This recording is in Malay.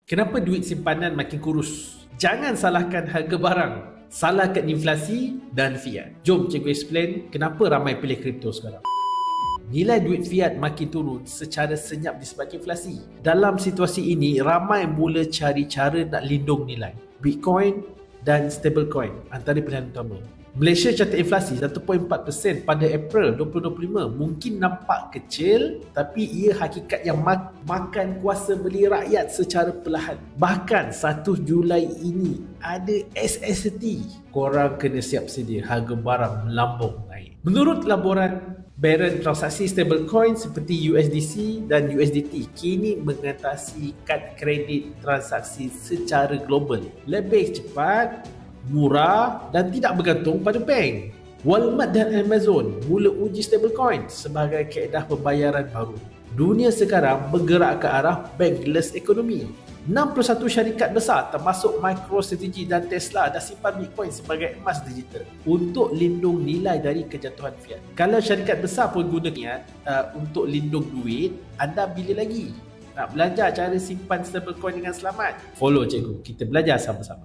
Kenapa duit simpanan makin kurus? Jangan salahkan harga barang, salahkan inflasi dan fiat. Jom cikgu explain kenapa ramai pilih kripto sekarang. Nilai duit fiat makin turun secara senyap disebabkan inflasi. Dalam situasi ini, ramai mula cari cara nak lindung nilai. Bitcoin dan stablecoin antara pilihan utama. Malaysia catat inflasi 1.4% pada April 2025. Mungkin nampak kecil, tapi ia hakikat yang makan kuasa beli rakyat secara perlahan. Bahkan 1 Julai ini ada SST. Korang kena siap sedia, harga barang melambung naik. Menurut laporan Baron transaksi stablecoin seperti USDC dan USDT kini mengatasi kad kredit transaksi secara global. Lebih cepat, murah dan tidak bergantung pada bank. Walmart dan Amazon mula uji stablecoin sebagai kaedah pembayaran baru. Dunia sekarang bergerak ke arah bankless economy. 61 syarikat besar termasuk MicroStrategy dan Tesla dah simpan Bitcoin sebagai emas digital untuk lindung nilai dari kejatuhan fiat. Kalau syarikat besar pun guna niat untuk lindung duit, anda bila lagi nak belajar cara simpan stablecoin dengan selamat? Follow cikgu, kita belajar sama-sama.